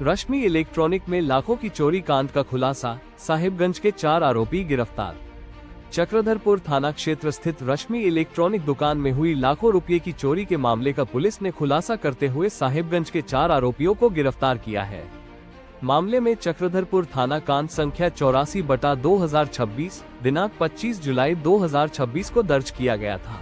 रश्मि electronic में लाखों की चोरी कांड का खुलासा, साहिबगंज के 4 आरोपी गिरफ्तार। चक्रधरपुर थाना क्षेत्र स्थित रश्मि इलेक्ट्रॉनिक दुकान में हुई लाखों रुपए की चोरी के मामले का पुलिस ने खुलासा करते हुए साहिबगंज के 4 आरोपियों को गिरफ्तार किया है। मामले में चक्रधरपुर थाना कांड संख्या 84/2026 दिनांक 25 जुलाई 2026 को दर्ज किया गया था।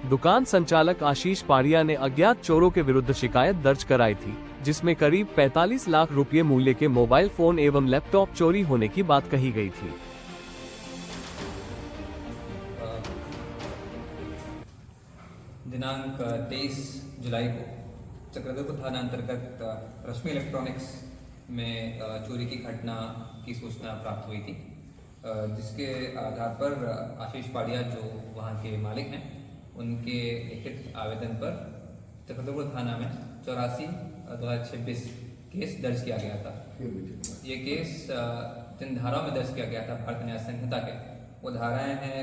दुकान संचालक आशीष पारिया ने अज्ञात चोरों के विरुद्ध शिकायत दर्ज कराई थी, जिसमें करीब 45 लाख रुपए मूल्य के मोबाइल फोन एवं लैपटॉप चोरी होने की बात कही गई थी। दिनांक 23 जुलाई को चक्रधरपुर थाना अंतर्गत रश्मि इलेक्ट्रॉनिक्स में चोरी की घटना की सूचना प्राप्त हुई थी, जिसके आधार पर आशीष पारिया जो वहां के मालिक हैं, उनके लिखित आवेदन पर चक्रधरपुर थाना में 84/2026 केस दर्ज किया गया था। ये केस 3 धाराओं में दर्ज किया गया था भारतीय न्याय संहिता के। वो धाराएं हैं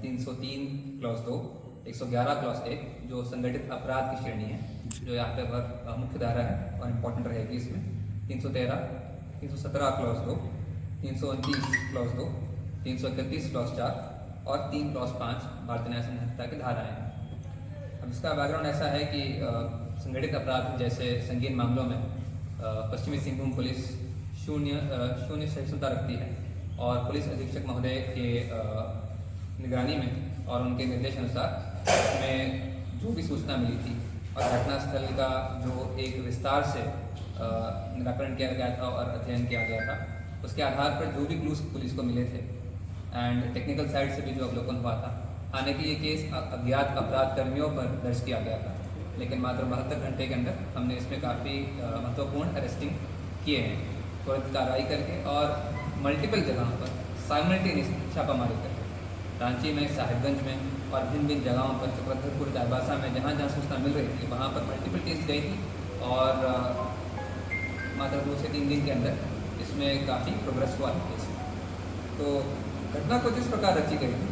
303 क्लॉज 2, 111 क्लॉज 1 जो संगठित अपराध की श्रेणी है, जो यहाँ पे मुख्य धारा है और इम्पोर्टेंट रहेगी इसमें। 313, 317 क्लॉज 2, 329 क्लॉज 2, 331 क्लॉज 4 और 3 क्लॉज 5 भारतीय न्याय संहिता की धाराएं हैं। अब इसका बैकग्राउंड ऐसा है कि संगठित अपराध जैसे संगीन मामलों में पश्चिमी सिंहभूम पुलिस शून्य सहिष्णुता रखती है और पुलिस अधीक्षक महोदय के निगरानी में और उनके निर्देश अनुसार में जो भी सूचना मिली थी और घटनास्थल का जो एक विस्तार से निराकरण किया गया था और अध्ययन किया गया था, उसके आधार पर जो भी क्लूज पुलिस को मिले थे एंड टेक्निकल साइड से भी जो अवलोकन हुआ था, आने की ये केस अज्ञात अपराध कर्मियों पर दर्ज किया गया था। लेकिन मात्र 72 घंटे के अंदर हमने इसमें काफ़ी महत्वपूर्ण अरेस्टिंग किए हैं, त्वरित कार्रवाई करके और मल्टीपल जगहों पर साइमल्टेनियस छापामारी करके, रांची में, साहिबगंज में और भिन्न भिन्न जगहों पर, चक्रधरपुर, चाईबासा में जहाँ जहाँ सूचना मिल रही थी वहाँ पर मल्टीपल टीम्स गई थी और मात्र 2 से 3 दिन के अंदर इसमें काफ़ी प्रोग्रेस हुआ है केस। तो घटना कुछ इस प्रकार रची गई थी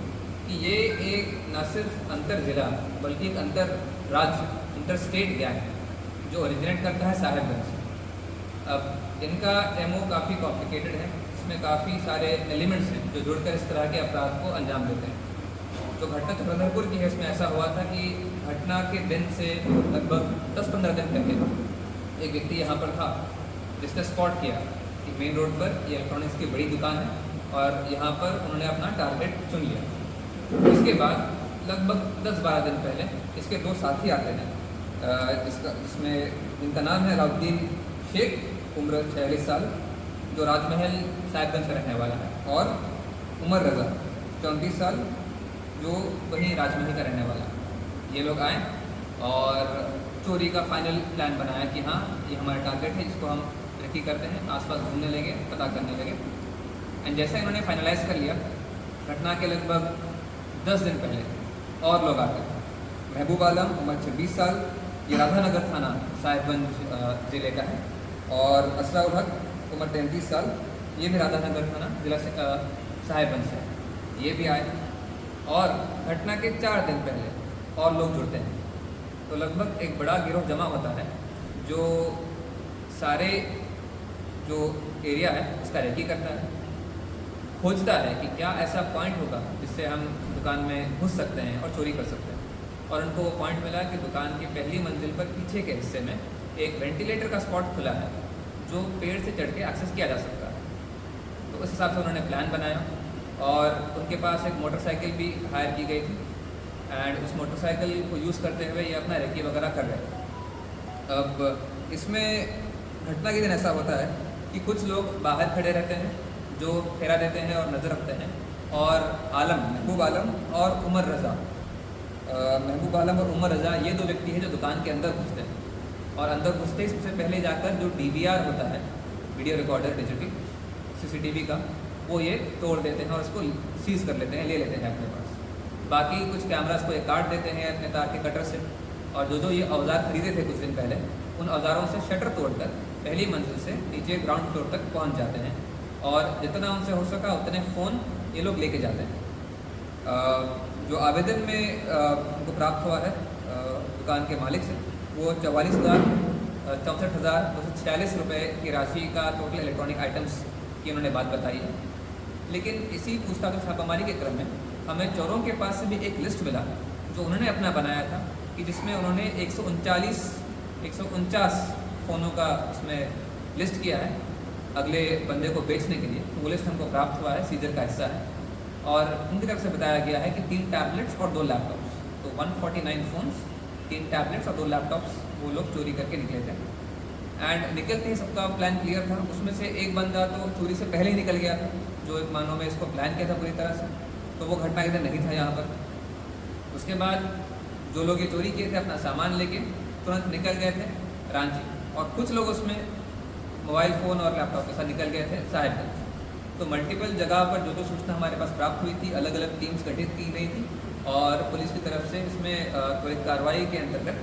कि ये एक न सिर्फ अंतर जिला बल्कि एक अंतर राज्य, इंटर स्टेट गैंग है जो ओरिजिनेट करता है साहिबगंज से। अब इनका एमओ काफ़ी कॉम्प्लिकेटेड है, इसमें काफ़ी सारे एलिमेंट्स हैं जो जुड़कर इस तरह के अपराध को अंजाम देते हैं। जो घटना चक्रधरपुर की है, इसमें ऐसा हुआ था कि घटना के दिन से लगभग 10-15 दिन पहले एक व्यक्ति यहाँ पर था जिसने स्पॉट किया कि मेन रोड पर ये इलेक्ट्रॉनिक्स की बड़ी दुकान है और यहाँ पर उन्होंने अपना टारगेट चुन लिया। इसके बाद लगभग 10-12 दिन पहले इसके 2 साथी आते हैं, जिसमें इनका नाम है अलाउद्दीन शेख, उम्र 46 साल, जो राजमहल साहिबगंज का रहने वाला है, और उमर रजा 34 साल, जो वहीं राजमहल का रहने वाला है। ये लोग आए और चोरी का फाइनल प्लान बनाया कि हाँ ये हमारा टारगेट है, इसको हम तरक्की करते हैं, आसपास घूमने लगे, पता करने लगे। एंड जैसे इन्होंने फाइनलाइज कर लिया, घटना के लगभग 10 दिन पहले और लोग आते हैं। महबूब आलम, उम्र 26 साल, ये राधानगर थाना साहिबगंज ज़िले का है, और असराउल हक, उम्र 33 साल, ये भी राधानगर थाना जिला से साहिबगंज से है। ये भी आए और घटना के 4 दिन पहले और लोग जुड़ते हैं। तो लगभग एक बड़ा गिरोह जमा होता है जो सारे जो एरिया है उसका रेकी करता है, खोजता है कि क्या ऐसा पॉइंट होगा जिससे हम दुकान में घुस सकते हैं और चोरी कर सकते हैं। और उनको वो पॉइंट मिला कि दुकान की पहली मंजिल पर पीछे के हिस्से में एक वेंटिलेटर का स्पॉट खुला है जो पेड़ से चढ़ के एक्सेस किया जा सकता है। तो उस हिसाब से उन्होंने प्लान बनाया और उनके पास एक मोटरसाइकिल भी हायर की गई थी एंड उस मोटरसाइकिल को यूज़ करते हुए ये अपना रेकी वगैरह कर रहे थे। अब इसमें घटना के दिन ऐसा होता है कि कुछ लोग बाहर खड़े रहते हैं जो फेरा देते हैं और नज़र रखते हैं, और महबूब आलम और उमर रज़ा, महबूब आलम और उमर रज़ा ये 2 व्यक्ति हैं जो दुकान के अंदर घुसते हैं। और अंदर घुसते ही सबसे पहले जाकर जो DVR होता है, वीडियो रिकॉर्डर डिजिटल CCTV का, वो ये तोड़ देते हैं और उसको सीज कर लेते हैं, ले लेते हैं अपने पास। बाकी कुछ कैमरास को ये काट देते हैं अपने तार के कटर से, और जो ये औजार खरीदे थे कुछ दिन पहले, उन औजारों से शटर तोड़कर पहली मंजिल से नीचे ग्राउंड फ्लोर तक पहुंच जाते हैं और जितना उनसे हो सका उतने फ़ोन ये लोग लेके जाते हैं। जो आवेदन में उनको प्राप्त हुआ है दुकान के मालिक से, वो 44,000 64,246 रुपये की राशि का टोटल इलेक्ट्रॉनिक आइटम्स की उन्होंने बात बताई है। लेकिन इसी पूछताछ और छापामारी के क्रम में हमें चोरों के पास से भी एक लिस्ट मिला जो उन्होंने अपना बनाया था, कि जिसमें उन्होंने 149 फ़ोनों का इसमें लिस्ट किया है अगले बंदे को बेचने के लिए। वो लिस्ट हमको प्राप्त हुआ है, सीजर का हिस्सा है। और उनकी तरफ से बताया गया है कि 3 टैबलेट्स और 2 लैपटॉप्स, तो 149 फ़ोन्स, 3 टैबलेट्स और 2 लैपटॉप्स वो लोग चोरी करके निकले थे। एंड निकलते ही सबका प्लान क्लियर था। उसमें से एक बंदा तो चोरी से पहले ही निकल गया था, जो एक मानो में इसको प्लान किया था पूरी तरह से, तो वो घटना के दिन नहीं था यहाँ पर। उसके बाद जो लोग ये चोरी किए थे अपना सामान लेके तुरंत निकल गए थे रांची, और कुछ लोग उसमें मोबाइल फ़ोन और लैपटॉप के साथ निकल गए थे साहिबगंज। तो मल्टीपल जगह पर जो सूचना हमारे पास प्राप्त हुई थी, अलग अलग टीम्स गठित की गई थी, और पुलिस की तरफ से इसमें त्वरित कार्रवाई के अंतर्गत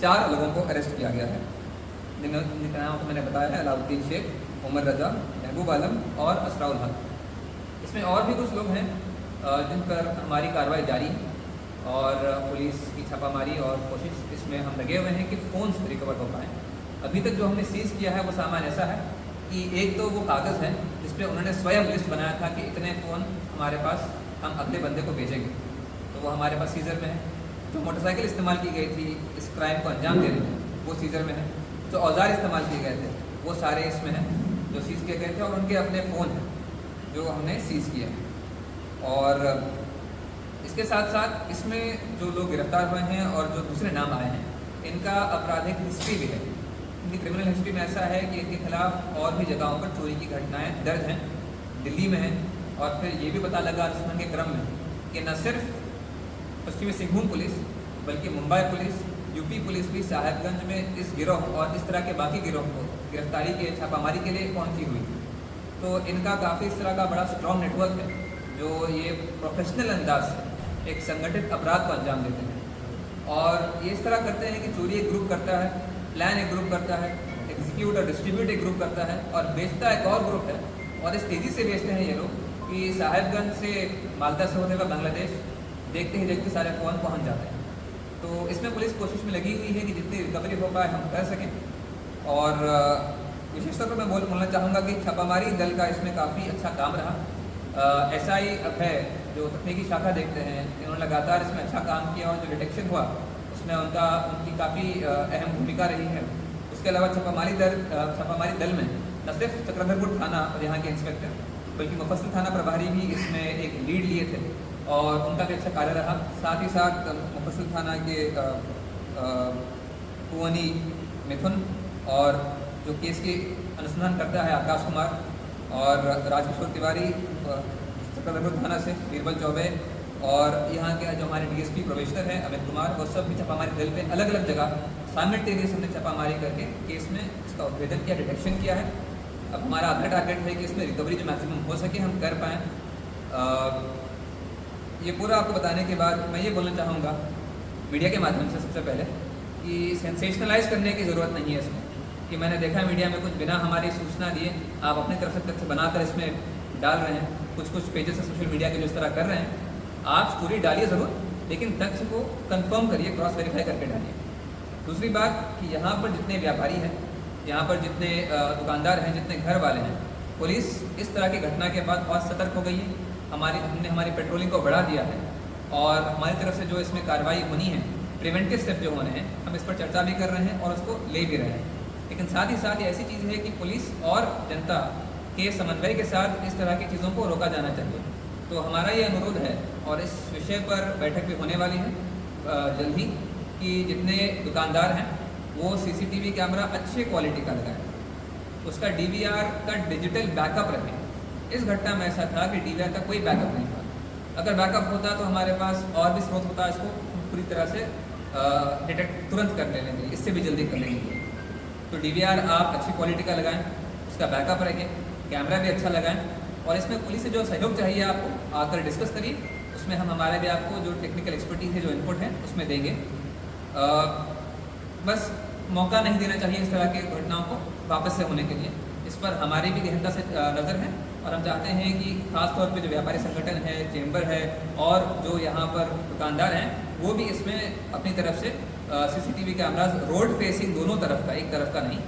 4 लोगों को अरेस्ट किया गया है, जिनका नाम तो मैंने बताया है, अलाउद्दीन शेख, उमर रजा, महबूब आलम और असराउल हक। इसमें और भी कुछ लोग हैं जिन पर हमारी कार्रवाई जारी है, और पुलिस की छापामारी और कोशिश इसमें हम लगे हुए हैं कि फ़ोन्स रिकवर हो पाएँ। अभी तक जो हमने सीज़ किया है वो सामान ऐसा है कि एक तो वो कागज़ है जिस पर उन्होंने स्वयं लिस्ट बनाया था कि इतने फ़ोन हमारे पास हम अगले बंदे को भेजेंगे, तो वो हमारे पास सीज़र में है। जो मोटरसाइकिल इस्तेमाल की गई थी इस क्राइम को अंजाम देने में, वो सीज़र में है। जो औजार इस्तेमाल किए गए थे वो सारे इसमें हैं जो सीज़ किए गए थे, और उनके अपने फ़ोन हैं जो हमने सीज़ किए हैं। और इसके साथ साथ इसमें जो लोग गिरफ्तार हुए हैं और जो दूसरे नाम आए हैं, इनका आपराधिक हिस्ट्री भी है। इनकी क्रिमिनल हिस्ट्री में ऐसा है कि इनके खिलाफ और भी जगहों पर चोरी की घटनाएं दर्ज हैं, दिल्ली में हैं। और फिर ये भी पता लगा अनुसंधान के क्रम में कि न सिर्फ पश्चिमी सिंहभूम पुलिस बल्कि मुंबई पुलिस, यूपी पुलिस भी साहिबगंज में इस गिरोह और इस तरह के बाकी गिरोह को गिरफ्तारी के छापामारी के लिए पहुंची हुई थी। तो इनका काफ़ी इस तरह का बड़ा स्ट्रॉन्ग नेटवर्क है जो ये प्रोफेशनल अंदाज से एक संगठित अपराध को अंजाम देते हैं। और ये इस तरह करते हैं कि चोरी एक ग्रुप करता है, प्लान एक ग्रुप करता है, एग्जीक्यूट और डिस्ट्रीब्यूट एक ग्रुप करता है, और बेचता एक और ग्रुप है। और इस तेज़ी से बेचते हैं ये लोग कि साहिबगंज से मालदा से होते हुए बांग्लादेश देखते ही देखते सारे फ़ोन पहुंच जाते हैं। तो इसमें पुलिस कोशिश में लगी हुई है कि जितनी रिकवरी हो पाए हम कर सकें। और विशेष तौर पर मैं बोलना चाहूँगा कि छापामारी दल का इसमें काफ़ी अच्छा काम रहा। SI अभय जो तकनीकी शाखा देखते हैं, इन्होंने लगातार इसमें अच्छा काम किया, और जो डिटेक्शन हुआ उसमें उनकी काफ़ी अहम भूमिका रही है। उसके अलावा छापामारी दल में न सिर्फ चक्रधरपुर थाना और यहाँ के इंस्पेक्टर बल्कि मुफस्सिल थाना प्रभारी भी इसमें एक लीड लिए थे, और उनका भी अच्छा कार्य रहा। साथ ही साथ मुफस्सिल थाना के कुवनी मिथुन, और जो केस की अनुसंधान करता है आकाश कुमार, और राजकिशोर तिवारी चक्रधरपुर थाना से बीरबल चौबे, और यहाँ के जो हमारे DSP प्रोबेशनर हैं अमित कुमार, वो सब भी छापामारी दल पे अलग अलग जगह साइमल्टेनियस हमने छापामारी करके केस में इसका उद्भेदन किया, डिटेक्शन किया है। अब हमारा अगला टारगेट है कि इसमें रिकवरी जो मैक्सिमम हो सके हम कर पाएँ। ये पूरा आपको बताने के बाद मैं ये बोलना चाहूँगा मीडिया के माध्यम से सबसे पहले कि सेंसेशनलाइज करने की ज़रूरत नहीं है इसमें, कि मैंने देखा मीडिया में कुछ बिना हमारी सूचना दिए आप अपनी तरफ से तथ्य बनाकर इसमें डाल रहे हैं। कुछ पेजेस से सोशल मीडिया के जो इस तरह कर रहे हैं, आप स्टोरी डालिए ज़रूर, लेकिन तथ्य को कंफर्म करिए, क्रॉस वेरीफाई करके डालिए। दूसरी बात कि यहाँ पर जितने व्यापारी हैं, यहाँ पर जितने दुकानदार हैं, जितने घर वाले हैं, पुलिस इस तरह की घटना के बाद बहुत सतर्क हो गई है। हमने हमारी पेट्रोलिंग को बढ़ा दिया है, और हमारी तरफ से जो इसमें कार्रवाई होनी है, प्रिवेंटिव स्टेप जो होने हैं, हम इस पर चर्चा भी कर रहे हैं और उसको ले भी रहे हैं। लेकिन साथ ही साथ ये ऐसी चीज़ है कि पुलिस और जनता के समन्वय के साथ इस तरह की चीज़ों को रोका जाना चाहिए। तो हमारा ये अनुरोध है, और इस विषय पर बैठक भी होने वाली है जल्द ही, कि जितने दुकानदार हैं वो CCTV कैमरा अच्छे क्वालिटी का लगाएं, उसका DVR का डिजिटल बैकअप रखें। इस घटना में ऐसा था कि DVR का कोई बैकअप नहीं था। अगर बैकअप होता तो हमारे पास और भी स्रोत होता इसको पूरी तरह से डिटेक्ट तुरंत कर लेने के लिए, इससे भी जल्दी करने के लिए। तो DVR आप अच्छी क्वालिटी का लगाएं, उसका बैकअप रखें, कैमरा भी अच्छा लगाएं, और इसमें पुलिस से जो सहयोग चाहिए आपको आकर डिस्कस करिए। उसमें हम हमारे भी आपको जो टेक्निकल एक्सपर्टीज है, जो इनपुट है, उसमें देंगे। बस मौका नहीं देना चाहिए इस तरह की घटनाओं को वापस से होने के लिए। इस पर हमारी भी गहनता से नज़र है, और हम चाहते हैं कि खास तौर पे जो व्यापारी संगठन है, चेंबर है, और जो यहाँ पर दुकानदार हैं, वो भी इसमें अपनी तरफ से सीसीटीवी कैमराज रोड फेसिंग दोनों तरफ का, एक तरफ का नहीं।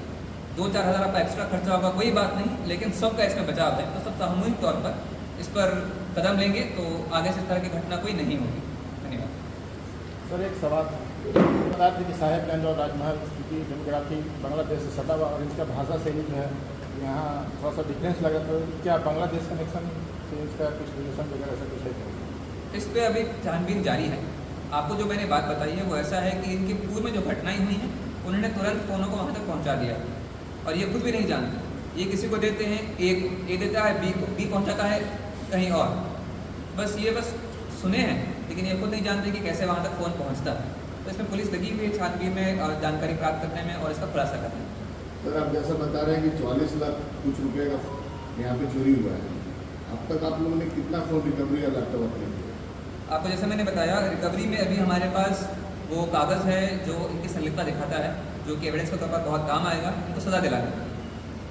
2-4 हज़ार आपका एक्स्ट्रा खर्चा होगा, कोई बात नहीं, लेकिन सबका इसमें बचाव है। तो सब सामूहिक तौर पर इस पर कदम लेंगे तो आगे से इस तरह की घटना कोई नहीं होगी। धन्यवाद। सर एक सवाल बता दें कि साहेबगंज और राजमहल की डेमोग्राफी बांग्लादेश से सटा हुआ और इसका भाषा शैली जो है यहाँ थोड़ा सा डिफरेंस लगा, तो क्या बांग्लादेश कनेक्शन से इसका कुछ रिलेशन वगैरह से कुछ है? इस पर अभी छानबीन जारी है। आपको जो मैंने बात बताई है वो ऐसा है कि इनके पूर्व में जो घटनाएं हुई हैं उन्होंने तुरंत फ़ोनों को वहाँ तक पहुँचा दिया और ये खुद भी नहीं जानते। ये किसी को देते हैं, ए देता है बी को, बी पहुँचाता है कहीं और, बस सुने हैं, लेकिन ये खुद नहीं जानते कि कैसे वहाँ तक फ़ोन पहुँचता है। तो इसमें पुलिस लगी हुई है छानबीन में और जानकारी प्राप्त करने में और इसका खुलासा करने में। सर आप जैसा बता रहे हैं कि 44 लाख कुछ रुपए का यहाँ पे चोरी हुआ है, अब तक आप लोगों ने कितना फ़ोन रिकवरी या लैपटॉप अपने किया? आपको जैसे मैंने बताया, रिकवरी में अभी हमारे पास वो कागज़ है जो इनकी संलिप्तता दिखाता है, जो कि एविडेंस के तौर पर बहुत काम आएगा। इनको सज़ा दिलाना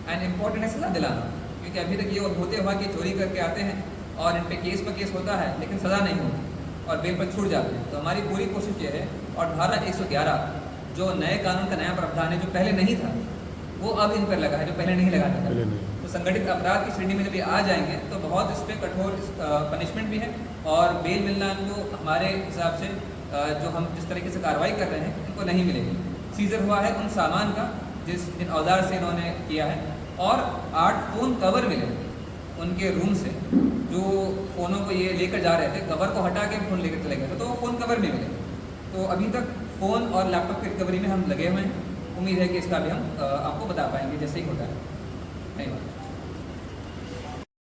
एंड इम्पॉर्टेंट है, सज़ा दिलाना, क्योंकि अभी तक ये होते हुआ कि चोरी करके आते हैं और इन पर केस होता है लेकिन सज़ा नहीं होती और बेल पर छूट जाते हैं। तो हमारी पूरी कोशिश ये है, और धारा 111 जो नए कानून का नया प्रावधान है जो पहले नहीं था वो अब इन पर लगा है, जो पहले नहीं लगा था। तो संगठित अपराध की श्रेणी में जब ये आ जाएंगे तो बहुत इस पर कठोर पनिशमेंट भी है और बेल मिलना इनको हमारे हिसाब से जो हम जिस तरीके से कार्रवाई कर रहे हैं इनको नहीं मिलेगी। सीजर हुआ है उन सामान का जिन औजार से इन्होंने किया है, और 8 फ़ोन कवर मिले उनके रूम से, जो फ़ोनों को ये लेकर जा रहे थे, कवर को हटा के फ़ोन लेकर चले गए तो वो फ़ोन कवर में मिले। तो अभी तक फ़ोन और लैपटॉप की रिकवरी में हम लगे हुए हैं। उम्मीद है कि इसका भी हम आपको बता पाएंगे जैसे ही होता है। धन्यवाद।